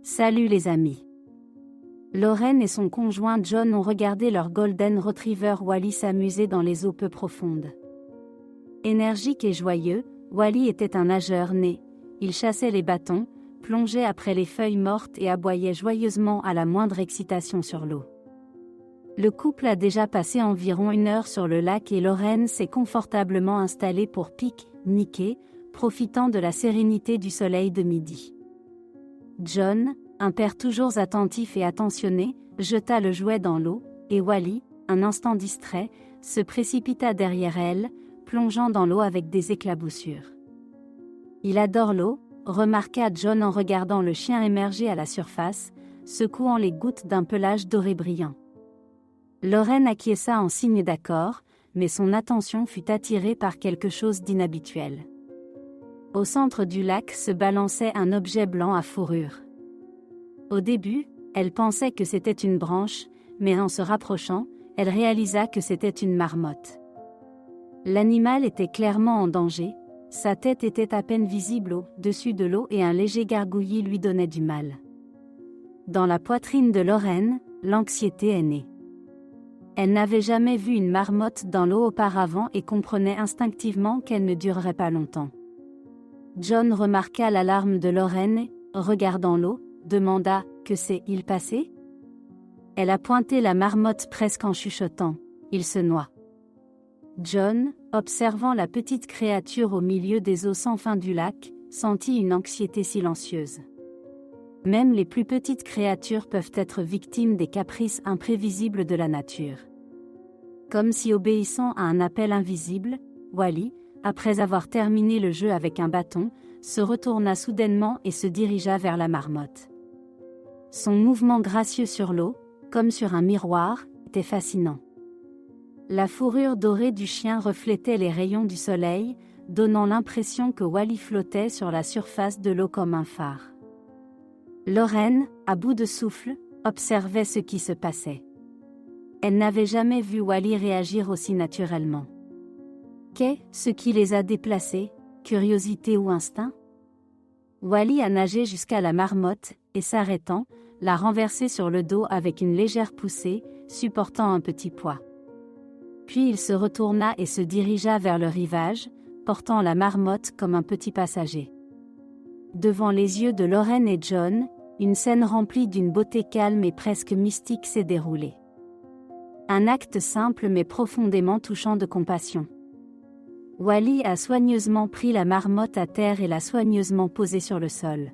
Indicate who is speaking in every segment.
Speaker 1: Salut les amis. Lauren et son conjoint John ont regardé leur Golden Retriever Wally s'amuser dans les eaux peu profondes. Énergique et joyeux, Wally était un nageur né. Il chassait les bâtons, plongeait après les feuilles mortes et aboyait joyeusement à la moindre excitation sur l'eau. Le couple a déjà passé environ 1 heure sur le lac et Lauren s'est confortablement installée pour pique-niquer, profitant de la sérénité du soleil de midi. John, un père toujours attentif et attentionné, jeta le jouet dans l'eau, et Wally, un instant distrait, se précipita derrière elle, plongeant dans l'eau avec des éclaboussures. Il adore l'eau, remarqua John en regardant le chien émerger à la surface, secouant les gouttes d'un pelage doré brillant. Lauren acquiesça en signe d'accord, mais son attention fut attirée par quelque chose d'inhabituel. Au centre du lac se balançait un objet blanc à fourrure. Au début, elle pensait que c'était une branche, mais en se rapprochant, elle réalisa que c'était une marmotte. L'animal était clairement en danger, sa tête était à peine visible au-dessus de l'eau et un léger gargouillis lui donnait du mal. Dans la poitrine de Lauren, l'anxiété est née. Elle n'avait jamais vu une marmotte dans l'eau auparavant et comprenait instinctivement qu'elle ne durerait pas longtemps. John remarqua l'alarme de Lauren et, regardant l'eau, demanda « Que s'est-il passé ?» Elle a pointé la marmotte presque en chuchotant « Il se noie ». John, observant la petite créature au milieu des eaux sans fin du lac, sentit une anxiété silencieuse. Même les plus petites créatures peuvent être victimes des caprices imprévisibles de la nature. Comme si obéissant à un appel invisible, Wally, après avoir terminé le jeu avec un bâton, se retourna soudainement et se dirigea vers la marmotte. Son mouvement gracieux sur l'eau, comme sur un miroir, était fascinant. La fourrure dorée du chien reflétait les rayons du soleil, donnant l'impression que Wally flottait sur la surface de l'eau comme un phare. Lauren, à bout de souffle, observait ce qui se passait. Elle n'avait jamais vu Wally réagir aussi naturellement. Qu'est-ce qui les a déplacés, curiosité ou instinct? Wally a nagé jusqu'à la marmotte, et s'arrêtant, l'a renversée sur le dos avec une légère poussée, supportant un petit poids. Puis il se retourna et se dirigea vers le rivage, portant la marmotte comme un petit passager. Devant les yeux de Lauren et John, une scène remplie d'une beauté calme et presque mystique s'est déroulée. Un acte simple mais profondément touchant de compassion. Wally a soigneusement pris la marmotte à terre et l'a soigneusement posée sur le sol.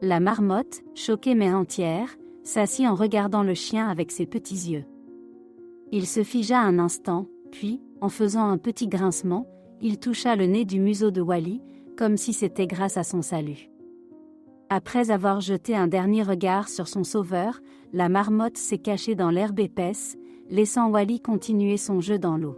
Speaker 1: La marmotte, choquée mais entière, s'assit en regardant le chien avec ses petits yeux. Il se figea un instant, puis, en faisant un petit grincement, il toucha le nez du museau de Wally, comme si c'était grâce à son salut. Après avoir jeté un dernier regard sur son sauveur, la marmotte s'est cachée dans l'herbe épaisse, laissant Wally continuer son jeu dans l'eau.